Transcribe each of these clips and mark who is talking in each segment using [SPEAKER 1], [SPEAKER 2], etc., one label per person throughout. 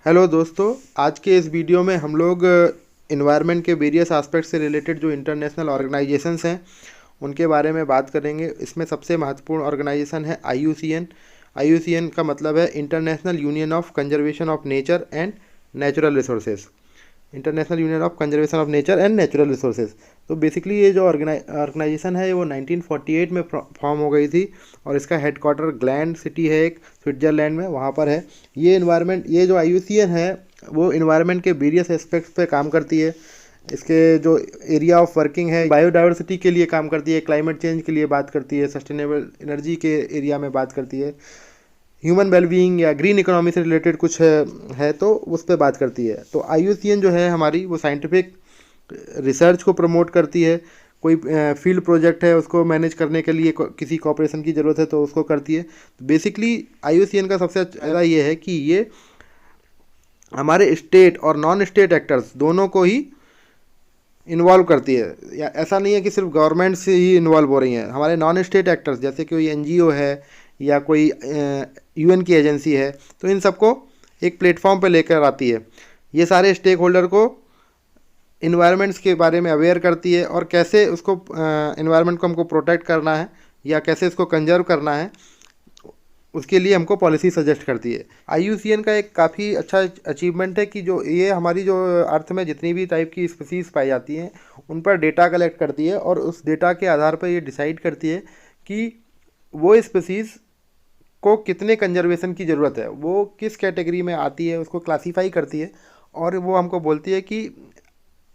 [SPEAKER 1] Hello दोस्तों, आज के इस वीडियो में हम लोग इन्वायरमेंट के वेरियस एस्पेक्ट से रिलेटेड जो इंटरनेशनल ऑर्गेनाइजेशंस हैं उनके बारे में बात करेंगे। इसमें सबसे महत्वपूर्ण ऑर्गेनाइजेशन है IUCN। IUCN का मतलब है international union of conservation of nature and natural resources. International union of conservation of nature and natural resources. तो बेसिकली ये जो ऑर्गेनाइजेशन है वो 1948 में फॉर्म हो गई थी और इसका हेडक्वार्टर ग्लैंड सिटी है एक स्विट्ज़रलैंड में, वहाँ पर है। ये जो IUCN है वो इन्वायरमेंट के वेरियस एस्पेक्ट्स पे काम करती है। इसके जो एरिया ऑफ वर्किंग है, बायोडाइवर्सिटी के लिए काम करती है, क्लाइमेट चेंज के लिए बात करती है, सस्टेनेबल एनर्जी के एरिया में बात करती है, ह्यूमन वेलबींग या ग्रीन इकोनॉमी से रिलेटेड कुछ है तो उस पर बात करती है। तो IUCN जो है हमारी वो साइंटिफिक रिसर्च को प्रमोट करती है। कोई फील्ड प्रोजेक्ट है उसको मैनेज करने के लिए किसी कॉपरेशन की ज़रूरत है तो उसको करती है। तो बेसिकली IUCN का सबसे अच्छा ये है कि ये हमारे स्टेट और नॉन स्टेट एक्टर्स दोनों को ही इन्वॉल्व करती है। या ऐसा नहीं है कि सिर्फ गवर्नमेंट से ही इन्वॉल्व हो रही हैं, हमारे नॉन स्टेट एक्टर्स जैसे कोई NGO है या कोई UN की एजेंसी है, तो इन सबको एक प्लेटफॉर्म पे लेकर आती है। ये सारे स्टेक होल्डर को इन्वायरमेंट्स के बारे में अवेयर करती है और कैसे उसको इन्वायरमेंट को हमको प्रोटेक्ट करना है या कैसे इसको कंजर्व करना है, उसके लिए हमको पॉलिसी सजेस्ट करती है। IUCN का एक काफ़ी अच्छा अचीवमेंट है कि जो ये हमारी जो अर्थ में जितनी भी टाइप की स्पीसीज़ पाई जाती हैं उन पर डेटा कलेक्ट करती है और उस डेटा के आधार पर ये डिसाइड करती है कि वो स्पीसीज़ को कितने कंजर्वेशन की ज़रूरत है, वो किस कैटेगरी में आती है, उसको क्लासीफाई करती है और वो हमको बोलती है कि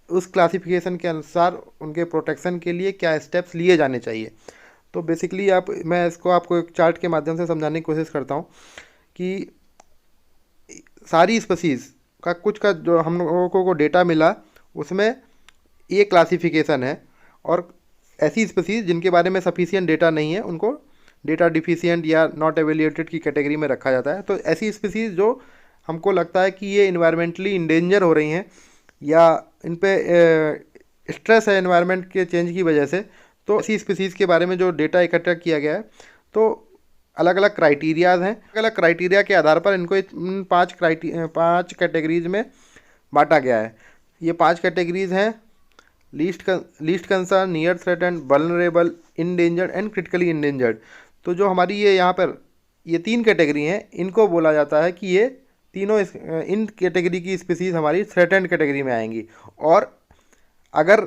[SPEAKER 1] उस क्लासिफिकेशन के अनुसार उनके प्रोटेक्शन के लिए क्या स्टेप्स लिए जाने चाहिए। तो बेसिकली मैं इसको आपको एक चार्ट के माध्यम से समझाने की कोशिश करता हूँ कि सारी स्पीसीज़ का कुछ का जो हम लोगों को डेटा मिला उसमें ये क्लासिफिकेशन है और ऐसी स्पीसीज़ जिनके बारे में सफिशिएंट डेटा नहीं है उनको डेटा डिफिशिएंट या नॉट एवेल्यूएटेड की कैटेगरी में रखा जाता है। तो ऐसी स्पीसीज़ जो हमको लगता है कि ये इन्वायरमेंटली इंडेंजर हो रही हैं या इन पे स्ट्रेस है इन्वायरमेंट के चेंज की वजह से, तो ऐसी स्पीसीज़ के बारे में जो डेटा इकट्ठा किया गया है तो अलग अलग क्राइटेरियाज हैं। अलग अलग क्राइटेरिया के आधार पर इनको इन पाँच कैटेगरीज में बांटा गया है। ये 5 कैटेगरीज हैं: least concern, near threatened, vulnerable, endangered and critically endangered. तो जो हमारी ये यहाँ पर ये 3 कैटेगरी हैं इनको बोला जाता है कि ये तीनों इन कैटेगरी की स्पीसीज़ हमारी थ्रेटेंड कैटेगरी में आएंगी। और अगर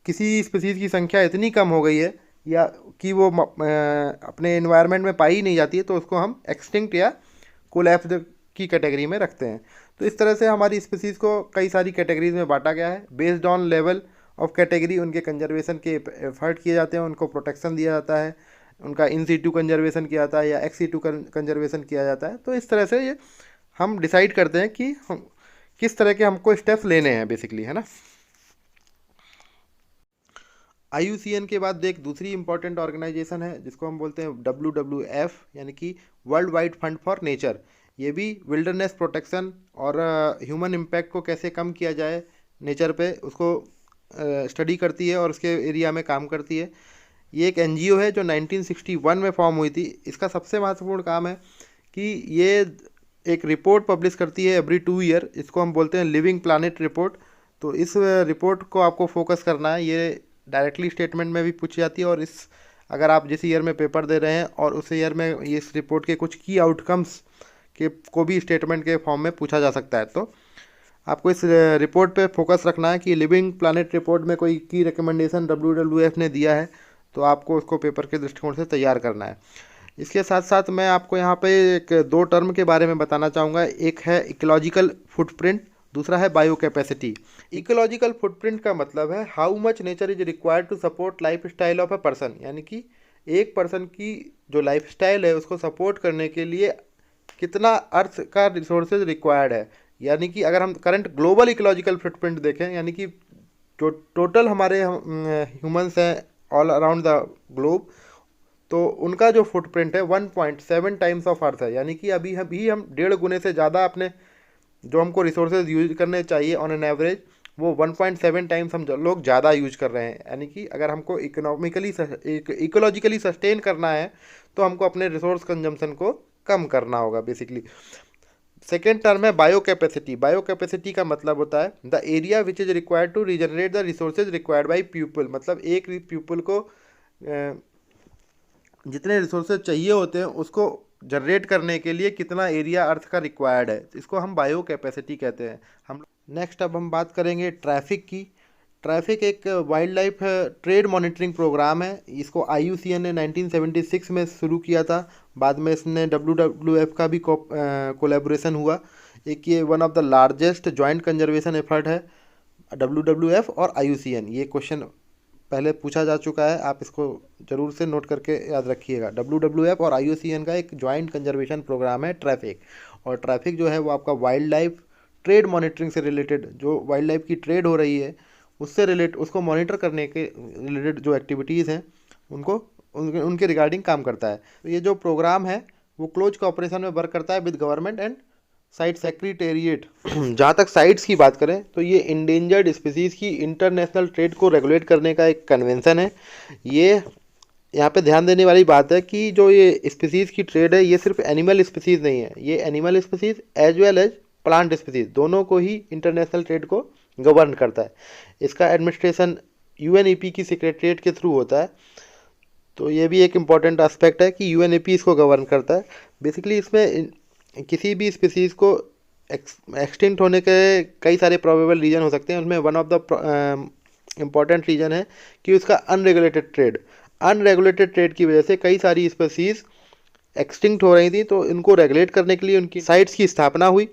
[SPEAKER 1] किसी स्पीसीज़ की संख्या इतनी कम हो गई है या कि वो अपने इन्वायरमेंट में पाई नहीं जाती है तो उसको हम एक्सटिंक्ट या कोलैप्स की कैटेगरी में रखते हैं। तो इस तरह से हमारी स्पीसीज़ को कई सारी कैटेगरीज में बांटा गया है। Based on level of category उनके कंजर्वेशन के एफर्ट किए जाते हैं, उनको प्रोटेक्शन दिया जाता है, उनका इन सीटू कंजर्वेशन किया जाता है या एक्स सीटू कंजर्वेशन किया जाता है। तो इस तरह से ये हम डिसाइड करते हैं कि हम किस तरह के हमको स्टेप्स लेने हैं बेसिकली, है ना। IUCN के बाद एक दूसरी इंपॉर्टेंट ऑर्गेनाइजेशन है जिसको हम बोलते हैं WWF, यानी कि world wide fund for nature. ये भी विल्डरनेस प्रोटेक्शन और ह्यूमन इम्पैक्ट को कैसे कम किया जाए नेचर पे उसको स्टडी करती है और उसके एरिया में काम करती है। ये एक NGO है जो 1961 में फॉर्म हुई थी। इसका सबसे महत्वपूर्ण काम है कि ये एक रिपोर्ट पब्लिश करती है एवरी 2 ईयर। इसको हम बोलते हैं लिविंग प्लानिट रिपोर्ट। तो इस रिपोर्ट को आपको फोकस करना है। ये डायरेक्टली स्टेटमेंट में भी पूछी जाती है और अगर आप जिस ईयर में पेपर दे रहे हैं और उस ईयर में इस रिपोर्ट के कुछ की आउटकम्स के को भी स्टेटमेंट के फॉर्म में पूछा जा सकता है। तो आपको इस रिपोर्ट पे फोकस रखना है कि लिविंग प्लानिट रिपोर्ट में कोई की रिकमेंडेशन WWF ने दिया है तो आपको उसको पेपर के दृष्टिकोण से तैयार करना है। इसके साथ साथ मैं आपको यहाँ पे एक 2 टर्म के बारे में बताना चाहूँगा। एक है इकोलॉजिकल फुटप्रिंट, दूसरा है बायो कैपेसिटी। इकोलॉजिकल फुटप्रिंट का मतलब है how much nature is required to support lifestyle of a person, यानी कि एक पर्सन की जो लाइफ स्टाइल है उसको सपोर्ट करने के लिए कितना अर्थ का रिसोर्सेज रिक्वायर्ड है। यानी कि अगर हम करंट ग्लोबल इकोलॉजिकल फुटप्रिंट देखें, यानी कि जो टोटल हमारे ह्यूमंस हैं ऑल अराउंड द ग्लोब, तो उनका जो फुटप्रिंट है 1.7 टाइम्स ऑफ अर्थ है। यानी कि अभी हम 1.5 गुने से ज़्यादा अपने जो हमको रिसोर्सेज यूज करने चाहिए ऑन एन एवरेज वो 1.7 टाइम्स हम लोग ज़्यादा यूज कर रहे हैं। यानी कि अगर हमको इकोलॉजिकली सस्टेन करना है तो हमको अपने रिसोर्स कंजम्पशन को कम करना होगा बेसिकली। सेकेंड टर्म है बायो कैपेसिटी। बायो कैपेसिटी का मतलब होता है the area which is required to regenerate the resources required by people. मतलब एक पीपल को जितने रिसोर्सेज चाहिए होते हैं उसको जनरेट करने के लिए कितना एरिया अर्थ का रिक्वायर्ड है, इसको हम बायो कैपेसिटी कहते हैं। हम नेक्स्ट अब हम बात करेंगे ट्रैफिक की। ट्रैफिक एक wildlife trade monitoring programme है। इसको IUCN ने 1976 में शुरू किया था। बाद में इसने WWF का भी कोलैबोरेशन हुआ। एक ये one of the largest joint conservation effort है WWF और IUCN। ये क्वेश्चन पहले पूछा जा चुका है, आप इसको ज़रूर से नोट करके याद रखिएगा। WWF और IUCN का एक जॉइंट कंजर्वेशन प्रोग्राम है ट्रैफिक। और ट्रैफिक जो है वो आपका वाइल्ड लाइफ ट्रेड मॉनिटरिंग से रिलेटेड, जो वाइल्ड लाइफ की ट्रेड हो रही है उससे उसको मॉनिटर करने के रिलेटेड जो एक्टिविटीज़ हैं उनको उनके रिगार्डिंग काम करता है। तो ये जो प्रोग्राम है वो क्लोज कोऑपरेशन में वर्क करता है with government and site secretariat. जहाँ तक साइट्स की बात करें तो ये इंडेंजर्ड स्पीसीज़ की इंटरनेशनल ट्रेड को रेगुलेट करने का एक कन्वेंशन है। ये यहाँ पे ध्यान देने वाली बात है कि जो ये स्पीसीज़ की ट्रेड है ये सिर्फ एनिमल स्पीसीज़ नहीं है, ये animal species as well as plant species दोनों को ही इंटरनेशनल ट्रेड को गवर्न करता है। इसका एडमिनिस्ट्रेशन UNEP की सेक्रेटरीट के थ्रू होता है। तो ये भी एक इम्पॉर्टेंट एस्पेक्ट है कि UNEP इसको गवर्न करता है। बेसिकली इसमें किसी भी स्पीसीज़ को एक्सटिंक्ट होने के कई सारे प्रोबेबल रीजन हो सकते हैं। उनमें one of the important reason है कि उसका अनरेगुलेटेड ट्रेड। अनरेगुलेटेड ट्रेड की वजह से कई सारी स्पीसीज़ एक्सटिंक्ट हो रही थी, तो इनको रेगुलेट करने के लिए उनकी साइट्स की स्थापना हुई।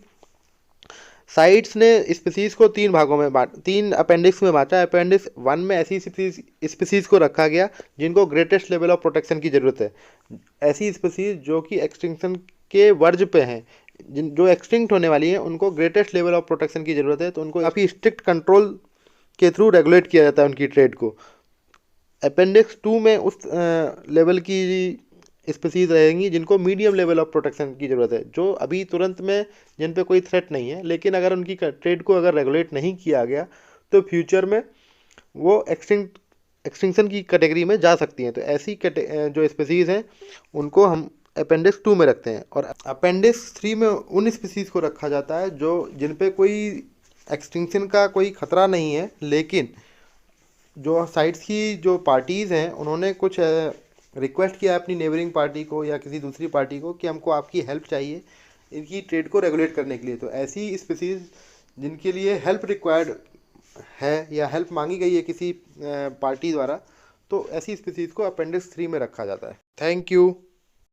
[SPEAKER 1] साइट्स ने स्पीसीज़ को तीन अपेंडिक्स में बांटा। अपेंडिक्स 1 में ऐसी स्पीसीज़ को रखा गया जिनको ग्रेटेस्ट लेवल ऑफ प्रोटेक्शन की ज़रूरत है। ऐसी स्पीसीज़ जो कि एक्सटिंक्शन के वर्ज पे हैं, जो एक्सटिंक्ट होने वाली हैं, उनको ग्रेटेस्ट लेवल ऑफ प्रोटेक्शन की ज़रूरत है, तो उनको काफ़ी स्ट्रिक्ट कंट्रोल के थ्रू रेगुलेट किया जाता है उनकी ट्रेड को। अपेंडिक्स 2 में उस लेवल की स्पीसीज़ रहेंगी जिनको मीडियम लेवल ऑफ प्रोटेक्शन की ज़रूरत है, जो अभी तुरंत में जिन पे कोई थ्रेट नहीं है, लेकिन अगर उनकी ट्रेड को अगर रेगुलेट नहीं किया गया तो फ्यूचर में वो एक्सटिंक्शन की कैटेगरी में जा सकती हैं। तो ऐसी जो स्पीसीज़ हैं उनको हम अपेंडिक्स 2 में रखते हैं। और अपेंडिक्स 3 में उन स्पीसीज़ को रखा जाता है जो जिन पे कोई एक्सटिंक्शन का कोई ख़तरा नहीं है, लेकिन जो साइट्स की जो पार्टीज़ हैं उन्होंने कुछ रिक्वेस्ट किया अपनी नेबरिंग पार्टी को या किसी दूसरी पार्टी को कि हमको आपकी हेल्प चाहिए इनकी ट्रेड को रेगुलेट करने के लिए। तो ऐसी स्पीसीज़ जिनके लिए हेल्प रिक्वायर्ड है या हेल्प मांगी गई है किसी पार्टी द्वारा, तो ऐसी स्पीसीज़ को अपेंडिक्स 3 में रखा जाता है। Thank you.